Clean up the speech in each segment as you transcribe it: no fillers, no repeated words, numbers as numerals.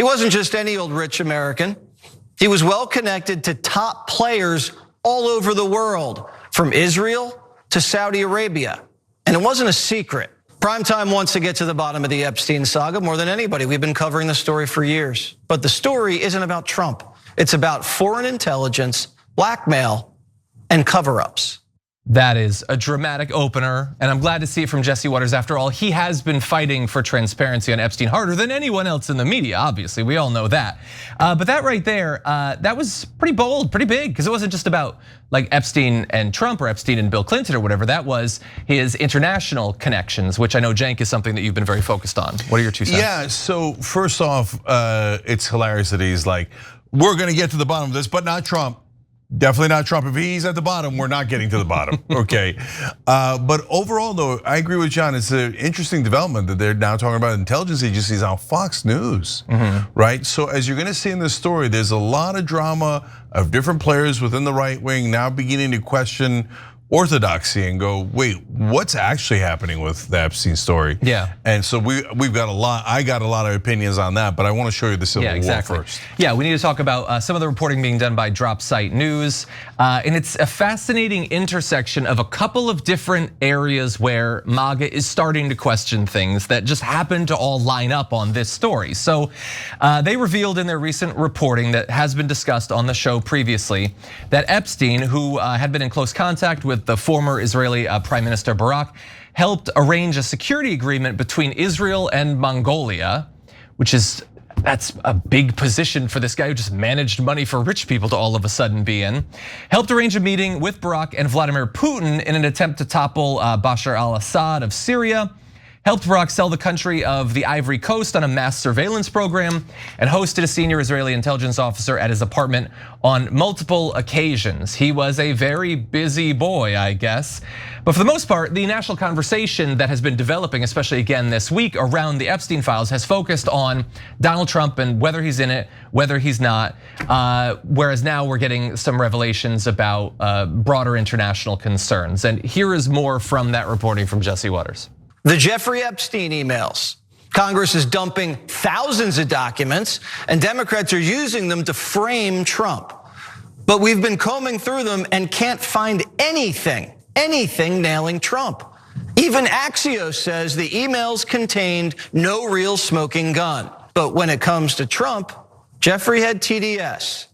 He wasn't just any old rich American. He was well connected to top players all over the world, from Israel to Saudi Arabia. And it wasn't a secret. Primetime wants to get to the bottom of the Epstein saga more than anybody. We've been covering the story for years. But the story isn't about Trump. It's about foreign intelligence, blackmail, and cover-ups. That is a dramatic opener, and I'm glad to see it from Jesse Waters. After all, he has been fighting for transparency on Epstein harder than anyone else in the media, obviously, we all know that. But that right there, that was pretty bold, pretty big, because it wasn't just about like Epstein and Trump or Epstein and Bill Clinton or whatever. That was his international connections, which I know, Cenk, is something that you've been very focused on. What are your 2 cents? Yeah, so first off, it's hilarious that he's like, we're gonna get to the bottom of this, but not Trump. Definitely not Trump. If he's at the bottom, we're not getting to the bottom, okay? But overall, though, I agree with John. It's an interesting development that they're now talking about intelligence agencies on Fox News, right? So as you're gonna see in this story, there's a lot of drama of different players within the right wing now beginning to question orthodoxy and go, wait, what's actually happening with the Epstein story? Yeah. And so we've got a lot, I got a lot of opinions on that, but I want to show you the Civil War first. Yeah, we need to talk about some of the reporting being done by Drop Site News. And it's a fascinating intersection of a couple of different areas where MAGA is starting to question things that just happen to all line up on this story. So they revealed in their recent reporting that has been discussed on the show previously that Epstein, who had been in close contact with the former Israeli Prime Minister Barak, helped arrange a security agreement between Israel and Mongolia, that's a big position for this guy who just managed money for rich people to all of a sudden be in. Helped arrange a meeting with Barak and Vladimir Putin in an attempt to topple Bashar al-Assad of Syria. Helped Barak sell the country of the Ivory Coast on a mass surveillance program, and hosted a senior Israeli intelligence officer at his apartment on multiple occasions. He was a very busy boy, I guess. But for the most part, the national conversation that has been developing, especially again this week around the Epstein files, has focused on Donald Trump and whether he's in it, whether he's not. Whereas now we're getting some revelations about broader international concerns. And here is more from that reporting from Jesse Waters. The Jeffrey Epstein emails. Congress is dumping thousands of documents, and Democrats are using them to frame Trump. But we've been combing through them and can't find anything nailing Trump. Even Axios says the emails contained no real smoking gun. But when it comes to Trump, Jeffrey had TDS.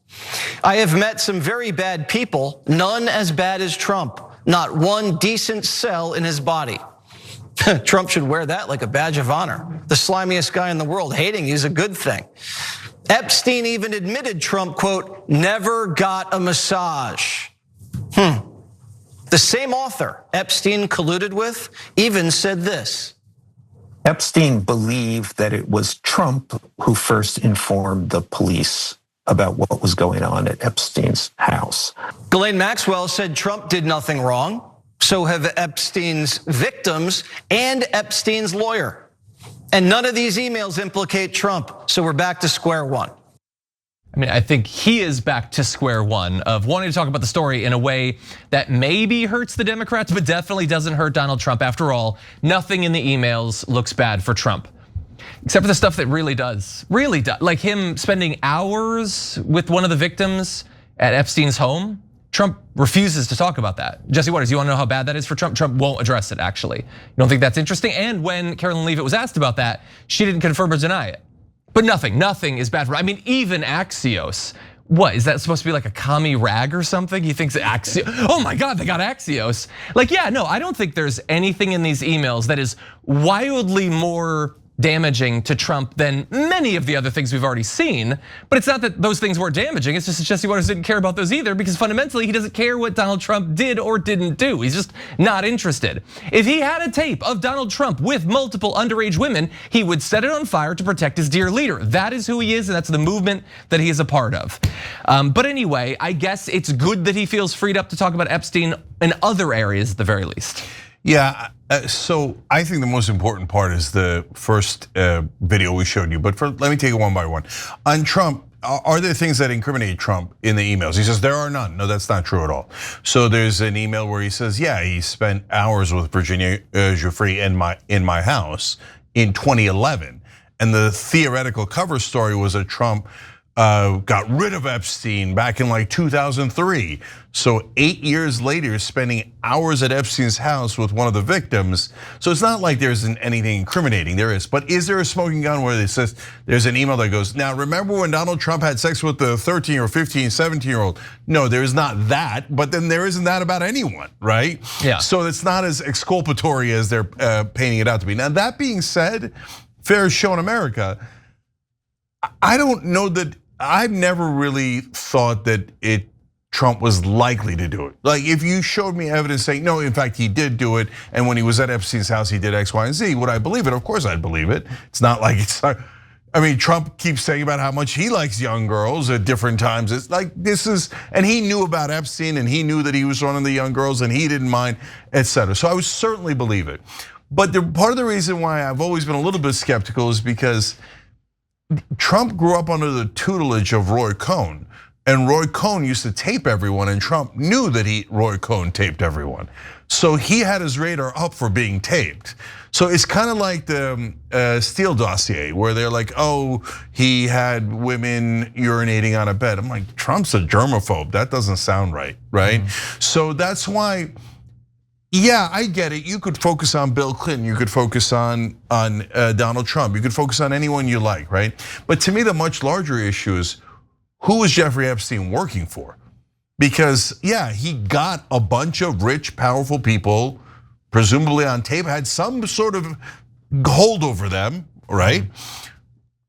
I have met some very bad people, none as bad as Trump. Not one decent cell in his body. Trump should wear that like a badge of honor. The slimiest guy in the world hating you is a good thing. Epstein even admitted Trump, quote, never got a massage. The same author Epstein colluded with even said this. Epstein believed that it was Trump who first informed the police about what was going on at Epstein's house. Ghislaine Maxwell said Trump did nothing wrong. So have Epstein's victims and Epstein's lawyer. And none of these emails implicate Trump, so we're back to square one. I mean, I think he is back to square one of wanting to talk about the story in a way that maybe hurts the Democrats, but definitely doesn't hurt Donald Trump. After all, nothing in the emails looks bad for Trump. Except for the stuff that really does. Like him spending hours with one of the victims at Epstein's home. Trump refuses to talk about that. Jesse Waters, you wanna know how bad that is for Trump? Trump won't address it, actually. You don't think that's interesting? And when Carolyn Leavitt was asked about that, she didn't confirm or deny it. But nothing is bad for, I mean, even Axios. What, is that supposed to be like a commie rag or something? He thinks Axios, oh my God, they got Axios. Like, yeah, no, I don't think there's anything in these emails that is wildly more damaging to Trump than many of the other things we've already seen. But it's not that those things weren't damaging, it's just that Jesse Waters didn't care about those either, because fundamentally he doesn't care what Donald Trump did or didn't do. He's just not interested. If he had a tape of Donald Trump with multiple underage women, he would set it on fire to protect his dear leader. That is who he is, and that's the movement that he is a part of. But anyway, I guess it's good that he feels freed up to talk about Epstein in other areas at the very least. Yeah, so I think the most important part is the first video we showed you, but let me take it one by one. On Trump, are there things that incriminate Trump in the emails? He says there are none. No, that's not true at all. So there's an email where he says, yeah, he spent hours with Virginia Giuffre in my house in 2011. And the theoretical cover story was that Trump got rid of Epstein back in like 2003. So 8 years later, spending hours at Epstein's house with one of the victims. So it's not like there's anything incriminating, there is. But is there a smoking gun where it says, there's an email that goes, now remember when Donald Trump had sex with the 13 or 15, 17-year-old? No, there is not that, but then there isn't that about anyone, right? Yeah. So it's not as exculpatory as they're painting it out to be. Now that being said, fair show in America, I don't know that, I've never really thought that Trump was likely to do it. Like if you showed me evidence saying, no, in fact, he did do it. And when he was at Epstein's house, he did X, Y, and Z. Would I believe it? Of course I'd believe it. It's not like I mean, Trump keeps saying about how much he likes young girls at different times. It's like and he knew about Epstein and he knew that he was running the young girls and he didn't mind, etc. So I would certainly believe it. But part of the reason why I've always been a little bit skeptical is because Trump grew up under the tutelage of Roy Cohn, and Roy Cohn used to tape everyone, and Trump knew that Roy Cohn taped everyone. So he had his radar up for being taped. So it's kind of like the Steele dossier, where they're like, oh, he had women urinating on a bed. I'm like, Trump's a germaphobe. That doesn't sound right, right? So that's why, yeah, I get it. You could focus on Bill Clinton. You could focus on Donald Trump. You could focus on anyone you like, right? But to me, the much larger issue is, who was Jeffrey Epstein working for? Because yeah, he got a bunch of rich, powerful people, presumably on tape, had some sort of hold over them, right?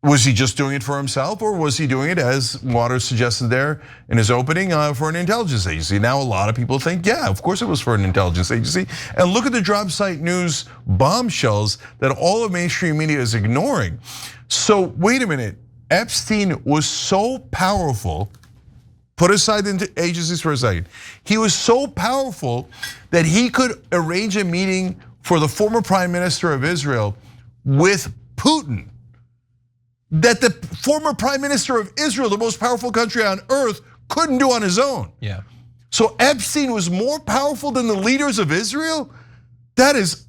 Was he just doing it for himself, or was he doing it, as Waters suggested there in his opening, for an intelligence agency? Now a lot of people think, yeah, of course it was for an intelligence agency. And look at the drop site news bombshells that all of mainstream media is ignoring. So wait a minute, Epstein was so powerful, put aside the agencies for a second. He was so powerful that he could arrange a meeting for the former prime minister of Israel with Putin, that the former prime minister of Israel, the most powerful country on earth, couldn't do on his own. Yeah. So Epstein was more powerful than the leaders of Israel? That is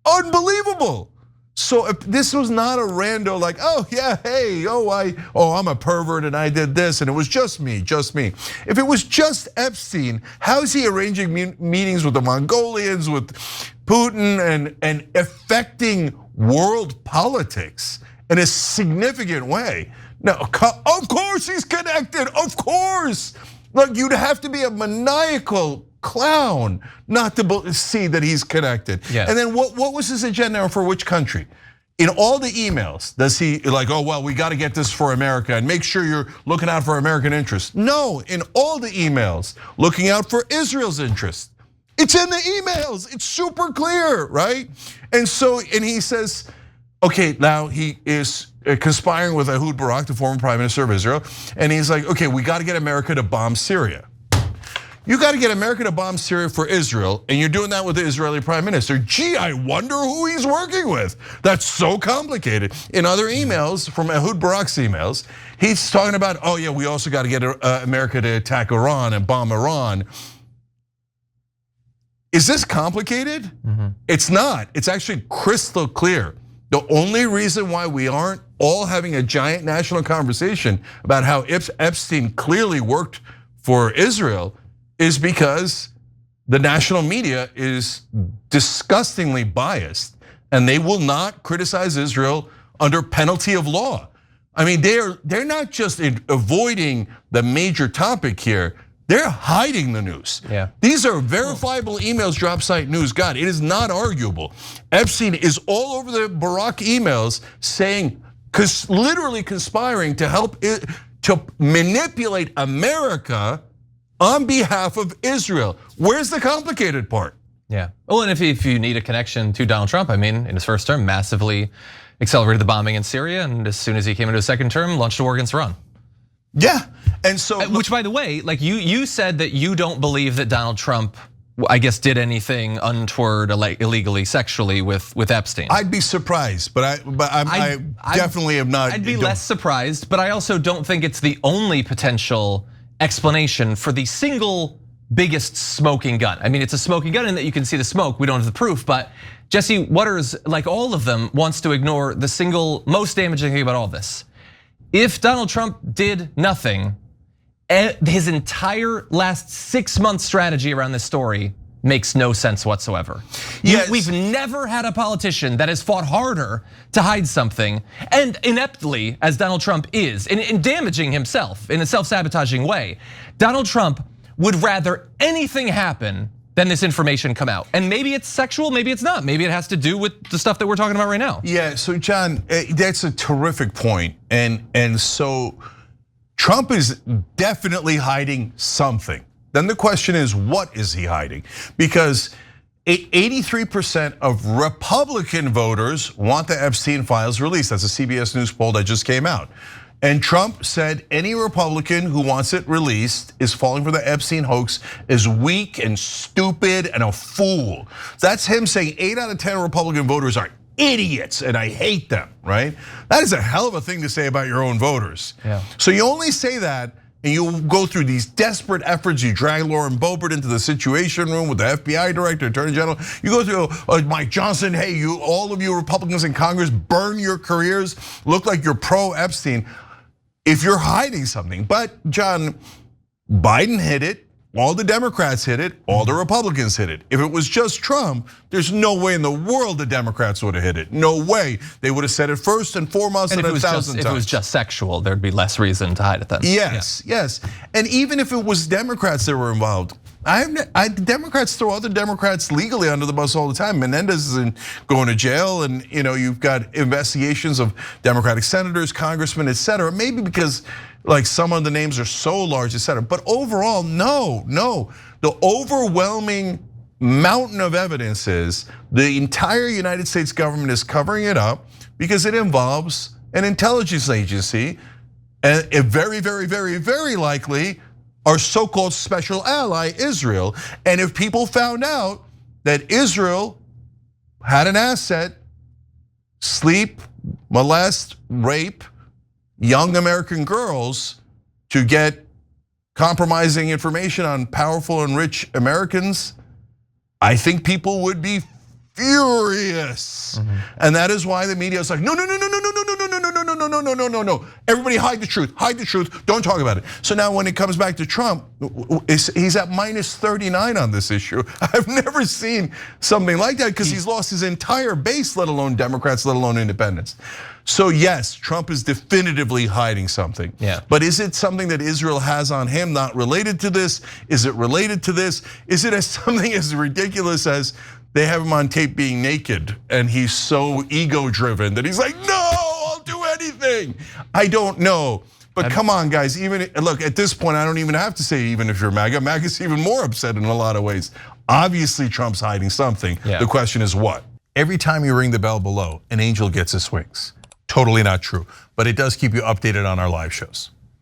unbelievable. So if this was not a rando like, oh yeah, hey, I'm a pervert and I did this and it was just me, just me. If it was just Epstein, how is he arranging meetings with the Mongolians, with Putin, and affecting world politics in a significant way? Now, of course he's connected, of course. Look, you'd have to be a maniacal clown not to see that he's connected. Yeah. And then what was his agenda for which country? In all the emails, does he like, oh, well, we got to get this for America and make sure you're looking out for American interests? No, in all the emails, looking out for Israel's interests. It's in the emails, it's super clear, right? And he says, okay, now he is conspiring with Ehud Barak, the former prime minister of Israel, and he's like, okay, we got to get America to bomb Syria. You got to get America to bomb Syria for Israel, and you're doing that with the Israeli prime minister. Gee, I wonder who he's working with. That's so complicated. In other emails, from Ehud Barak's emails, he's talking about, oh yeah, we also got to get America to attack Iran and bomb Iran. Is this complicated? It's not. It's actually crystal clear. The only reason why we aren't all having a giant national conversation about how Epstein clearly worked for Israel is because the national media is disgustingly biased, and they will not criticize Israel under penalty of law. I mean, they're not just avoiding the major topic here, they're hiding the news. Yeah. These are verifiable emails drop site news got. It is not arguable. Epstein is all over the Barak emails saying, literally conspiring to help to manipulate America on behalf of Israel. Where's the complicated part? Yeah. Well, and if you need a connection to Donald Trump, I mean, in his first term, massively accelerated the bombing in Syria, and as soon as he came into his second term, launched a war against Iran. Yeah, and so, which, by the way, like you said that you don't believe that Donald Trump, I guess, did anything untoward, illegally, sexually with Epstein. I'd be surprised, but I definitely am not. I'd be less surprised, but I also don't think it's the only potential explanation for the single biggest smoking gun. I mean, it's a smoking gun in that you can see the smoke, we don't have the proof, but Jesse Waters, like all of them, wants to ignore the single most damaging thing about all this. If Donald Trump did nothing, his entire last 6 month strategy around this story makes no sense whatsoever. Yes. We've never had a politician that has fought harder to hide something, and ineptly, as Donald Trump is, in damaging himself in a self-sabotaging way. Donald Trump would rather anything happen than this information come out. And maybe it's sexual, maybe it's not. Maybe it has to do with the stuff that we're talking about right now. Yeah, so John, that's a terrific point. And so Trump is definitely hiding something. Then the question is, what is he hiding? Because 83% of Republican voters want the Epstein files released. That's a CBS News poll that just came out. And Trump said any Republican who wants it released is falling for the Epstein hoax, is weak and stupid and a fool. That's him saying 8 out of 10 Republican voters are idiots and I hate them, right? That is a hell of a thing to say about your own voters. Yeah. So you only say that and you go through these desperate efforts. You drag Lauren Boebert into the Situation Room with the FBI director, Attorney General. You go through Mike Johnson. Hey, all of you Republicans in Congress, burn your careers. Look like you're pro Epstein. If you're hiding something, but John, Biden hid it, all the Democrats hid it, all the Republicans hid it. If it was just Trump, there's no way in the world the Democrats would have hid it. No way. They would have said it first and foremost and 1,000 times. If it was just sexual, there'd be less reason to hide it then. Yes, yes. And even if it was Democrats that were involved, Democrats throw other Democrats legally under the bus all the time. Menendez isn't going to jail, and you've got investigations of Democratic senators, congressmen, et cetera. Maybe because like some of the names are so large, et cetera. But overall, no. The overwhelming mountain of evidence is the entire United States government is covering it up because it involves an intelligence agency, and very, very, very, very likely our so-called special ally, Israel. And if people found out that Israel had an asset, sleep, molest, rape young American girls to get compromising information on powerful and rich Americans, I think people would be furious. And that is why the media is like, no. Everybody hide the truth, don't talk about it. So now when it comes back to Trump, he's at -39 on this issue. I've never seen something like that because he's lost his entire base, let alone Democrats, let alone independents. So yes, Trump is definitively hiding something. Yeah. But is it something that Israel has on him not related to this? Is it related to this? Is it as something as ridiculous as they have him on tape being naked and he's so ego driven that he's like, no, I'll do anything. I don't know. But come on, guys, look, at this point, I don't even have to say even if you're MAGA. MAGA's even more upset in a lot of ways. Obviously, Trump's hiding something. Yeah. The question is what? Every time you ring the bell below, an angel gets his wings. Totally not true, but it does keep you updated on our live shows.